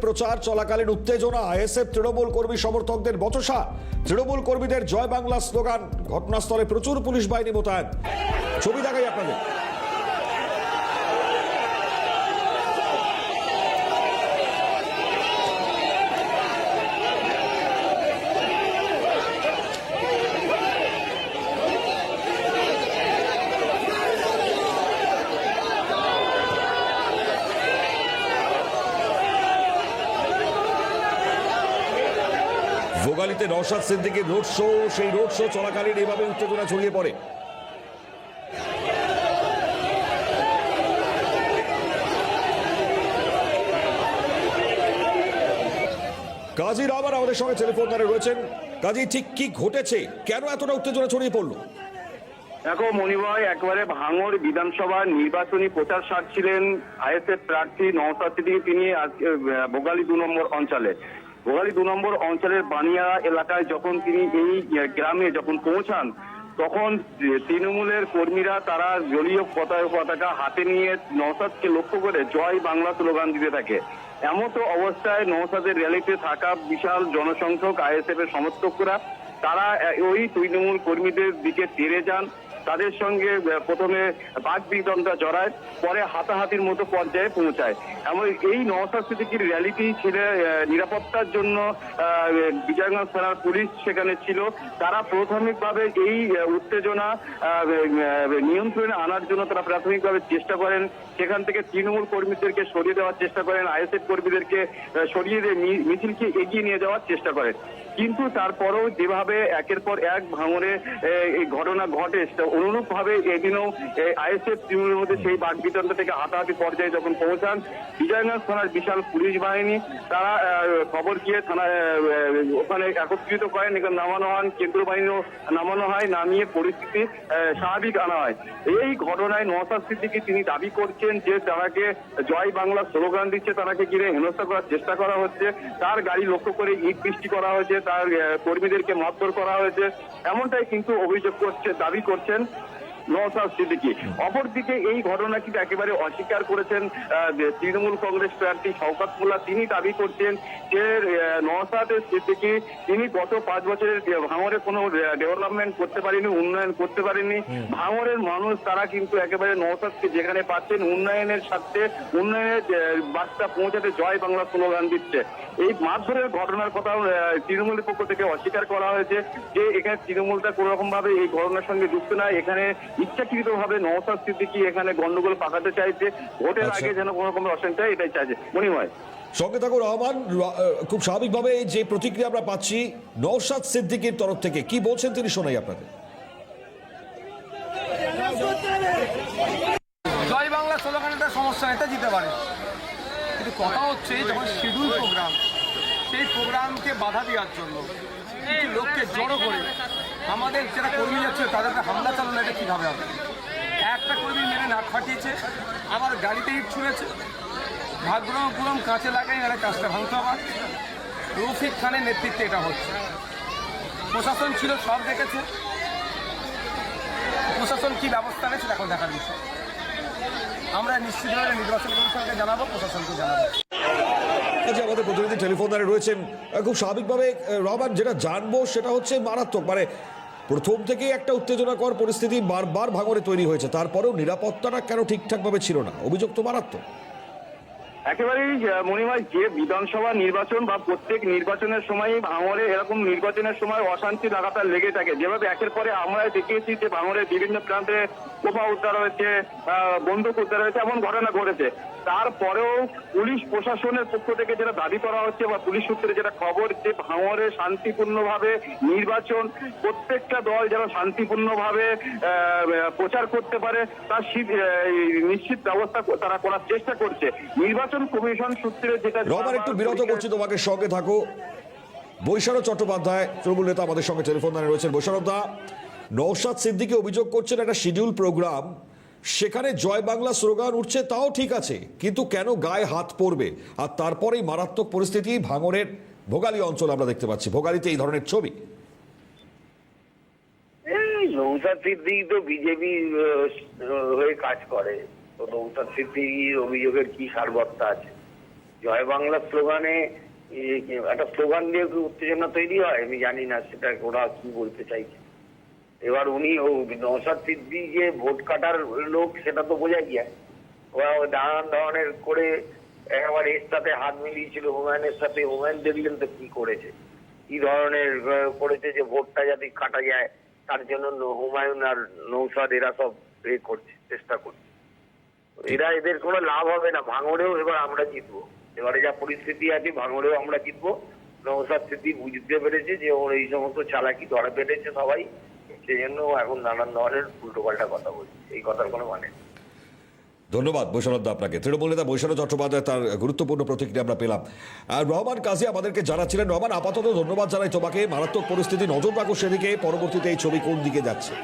প্রচার চলাকালীন উত্তেজনা, আইএসএফ তৃণমূল কর্মী সমর্থকদের বচসা, তৃণমূল কর্মীদের জয় বাংলা স্লোগান, ঘটনাস্থলে প্রচুর পুলিশ বাহিনী মোতায়েন। ছবি দেখাই আপনাদের। ভোগালীতে নওশাদ সিদ্দিকীর রোড শো, সেই রোড শো চলাকালীন এভাবে উত্তেজনা ছড়িয়ে পড়ে। কাজী রামান আমাদের সঙ্গে টেলিফোন লাইনে রয়েছেন। কাজী, ঠিক কি ঘটেছে, কেন এতটা উত্তেজনা ছড়িয়ে পড়লো? দেখো মনিভাই, একেবারে ভাঙড় বিধানসভার নির্বাচনী প্রচার সারছিলেন আইএসএফ প্রার্থী নওশাদ সিদ্দিকী। তিনি আজকে ভোগালী 2 নম্বর অঞ্চলে ভোগালী 2 নম্বর অঞ্চলের বানিয়া এলাকায় যখন তিনি এই গ্রামে যখন পৌঁছান, তখন তৃণমূলের কর্মীরা তারা দলীয় পতাকা হাতে নিয়ে নওশাদকে লক্ষ্য করে জয় বাংলা স্লোগান দিতে থাকে। এমতো অবস্থায় নওশাদের র্যালিতে থাকা বিশাল জনসংখ্যক আইএসএফ এর সমর্থকরা তারা ওই তৃণমূল কর্মীদের দিকে তেড়ে যান। তাদের সঙ্গে প্রথমে বাকবিতণ্ডা জড়ায়, পরে হাতাহাতির মতো পর্যায়ে পৌঁছায়। এমন এই নওশাদ সিদ্দিকীর র্যালিটি ছিল নিরাপত্তার জন্য বিজয়গঞ্জ থানার পুলিশ সেখানে ছিল। তারা প্রাথমিকভাবে এই উত্তেজনা নিয়ন্ত্রণে আনার জন্য তারা প্রাথমিকভাবে চেষ্টা করেন। সেখান থেকে তৃণমূল কর্মীদেরকে সরিয়ে দেওয়ার চেষ্টা করেন, আইএসএফ কর্মীদেরকে সরিয়ে দিয়ে মিছিলকে এগিয়ে নিয়ে যাওয়ার চেষ্টা করেন। কিন্তু তারপরেও যেভাবে একের পর এক ভাঙড়ে এই ঘটনা ঘটে, অনুরূপ ভাবে এদিনও আইএসএফ তৃণমূলের মধ্যে সেই বাকবিতণ্ডা থেকে হাতাহাতি পর্যায়ে যখন পৌঁছান, বিজয়গঞ্জ থানার বিশাল পুলিশ বাহিনী তারা খবর গিয়ে থানায় ওখানে একত্রিত করেন, এখানে নামানো হন, কেন্দ্রীয় বাহিনীও নামানো হয়, নামিয়ে পরিস্থিতি স্বাভাবিক আনা হয়। এই ঘটনায় নওশাদ সিদ্দিকী তিনি দাবি করছেন যে তারাকে জয় বাংলা স্লোগান দিচ্ছে, তারাকে ঘিরে হেনস্থা করার চেষ্টা করা হচ্ছে, তার গাড়ি লক্ষ্য করে ইট বৃষ্টি করা হয়েছে, তার কর্মীদেরকে মারধর করা হয়েছে, এমনটাই কিন্তু অভিযোগ করছে, দাবি করছেন নওশাদ সিদ্দিকী। অপরদিকে এই ঘটনা কিন্তু একেবারে অস্বীকার করেছেন তৃণমূল কংগ্রেস প্রার্থী শওকত মোল্লা। তিনি দাবি করছেন যে নওশাদ সিদ্দিকী তিনি গত 5 বছরের ভাঙড়ে কোনো ডেভেলপমেন্ট করতে পারেনি, উন্নয়ন করতে পারেনি। ভাঙড়ের মানুষ তারা কিন্তু একেবারে নওশাদকে যেখানে পাচ্ছেন উন্নয়নের সাথে উন্নয়নের বার্তা পৌঁছাতে জয় বাংলা স্লোগান দিচ্ছে। এই মারধরের ঘটনার কথাও তৃণমূলের পক্ষ থেকে অস্বীকার করা হয়েছে যে এখানে তৃণমূলটা কোনো রকম ভাবে এই ঘটনার সঙ্গে যুক্ত না, এখানে ইচ্ছাকৃত ভাবে নওশাদ সিদ্দিকী এখানে গন্ডগোল পাকাতে চাইছে, ভোটের আগে যেন কোনো রকম অশান্তি হয় এটাই চাইছে। মনিময় সঙ্গে থাকুন রহমান। খুব স্বাভাবিকভাবে যে প্রতিক্রিয়া আমরা পাচ্ছি নওশাদ সিদ্দিকীর তরফ থেকে, কি বলছেন তিনি শোনাই আপনাদের। জয় বাংলা স্লোগানটা সমস্যা, এটা দিতে পারে, কিন্তু কথা হচ্ছে যখন শিডিউল প্রোগ্রাম, সেই প্রোগ্রামকে বাধা দেওয়ার জন্য এই লোককে জড়ো করে আমাদের যারা কর্মী যাচ্ছে তাদেরকে হামলা চালানো, এটা কীভাবে হবে? একটা কর্মী মেরে নাক ফাটিয়েছে, আবার গাড়িতে ইট ছুঁড়েছে, ভাগ্যরম কাঁচে লাগাই এরা কাজটা ভাঙতে হবে। রফিক খানের নেতৃত্বে এটা হচ্ছে। প্রশাসন ছিল, সব দেখেছে, প্রশাসন কি ব্যবস্থা নেয় সেটা এখন দেখার বিষয়। আমরা নিশ্চিতভাবে নির্বাচন কমিশনকে জানাবো, প্রশাসনকে জানাবো। আচ্ছা, আমাদের প্রতিনিধি টেলিফোন লাইনে রয়েছেন। খুব স্বাভাবিকভাবে রহমান, যেটা জানবো সেটা হচ্ছে মারাত্মক, মানে প্রথম থেকেই একটা উত্তেজনাকর পরিস্থিতি বারবার ভাঙড়ে তৈরি হয়েছে, তারপরেও নিরাপত্তাটা কেন ঠিকঠাকভাবে ছিল না? অভিযোগ তো মারাত্মক। একেবারেই মনিভাই, যে বিধানসভা নির্বাচন বা প্রত্যেক নির্বাচনের সময় ভাঙড়ে এরকম নির্বাচনের সময় অশান্তি লাগাতার লেগে থাকে। যেভাবে একের পরে আমরা দেখিয়েছি যে ভাঙড়ের বিভিন্ন প্রান্তে কোপা উদ্ধার হয়েছে, বন্দুক উদ্ধার হয়েছে, এমন ঘটনা ঘটেছে। তারপরেও পুলিশ প্রশাসনের পক্ষ থেকে যেটা দাবি করা হচ্ছে বা পুলিশ সূত্রে যেটা খবর, যে ভাঙড়ে শান্তিপূর্ণভাবে নির্বাচন, প্রত্যেকটা দল যেন শান্তিপূর্ণভাবে প্রচার করতে পারে তার নিশ্চিত ব্যবস্থা তারা করার চেষ্টা করছে। নির্বাচন কমিশন সূত্রে যেটা। রহমান, একটু বিরত করছি তোমাকে, সঙ্গে থাকো। বৈশারদ চট্টোপাধ্যায় তৃণমূল নেতা আমাদের সঙ্গে টেলিফোন লাইনে রয়েছেন। বৈশারদ দা, নওশাদ সিদ্দিকী অভিযোগ করছেন একটা শিডিউল প্রোগ্রাম, সেখানে জয় বাংলা স্লোগান উঠছে, তাও ঠিক আছে, কিন্তু কেন গায়ে হাত পড়বে? আর তারপরেই মারাত্মক পরিস্থিতি ভাঙড়ের ভোগালী অঞ্চল আমরা দেখতে পাচ্ছি, ভোগালীতে এই ধরনের ছবি। নওশাদ সিদ্দিকী তো বিজেপি হয়ে কাজ করে, তো নওশাদ সিদ্দিকীর অভিযোগের কি সারবত্তা আছে? জয় বাংলা স্লোগানে একটা স্লোগান দিয়ে কি উত্তেজনা তৈরি হয় আমি জানি না, সেটা ওরা কি বলতে চাইছে। এবার উনি নওশাদ সিদ্দিকী যে ভোট কাটার লোক সেটা তো বোঝা যায়। ওরা নানান ধরনের করে একবার এর সাথে হাত মিলিয়েছিল হুমায়ুনের সাথে, হুমায়ুন দেখলেন তো কি করেছে, কি ধরনের করেছে যে ভোটটা যাতে কাটা যায় তার জন্য হুমায়ুন আর নওশাদ এরা সব করছে, চেষ্টা করছে। এদের কোনো লাভ হবে না। ভাঙড়েও এবার আমরা জিতবো, এবারে যা পরিস্থিতি আছে ভাঙড়েও আমরা জিতবো। নওশাদ সিদ্দিকী বুঝতে পেরেছে যে ওর এই সমস্ত চালাকি ধরা পেরেছে সবাই, সেই জন্য এখন নানান ধরনের উল্টোপাল্টা কথা বলছে, এই কথার কোনো মানে নেই। ধন্যবাদ বৈষ্ণব দা আপনাকে। তৃণমূল নেতা বৈষ্ণব চট্টোপাধ্যায় তার গুরুত্বপূর্ণ প্রতিক্রিয়া আমরা পেলাম। আর রহমান কাজী আমাদেরকে জানাচ্ছিলেন। রহমান, আপাতত ধন্যবাদ জানাই তোমাকে। মারাত্মক পরিস্থিতি, নজর রাখো সেদিকে, পরবর্তীতে এই ছবি কোন দিকে যাচ্ছে।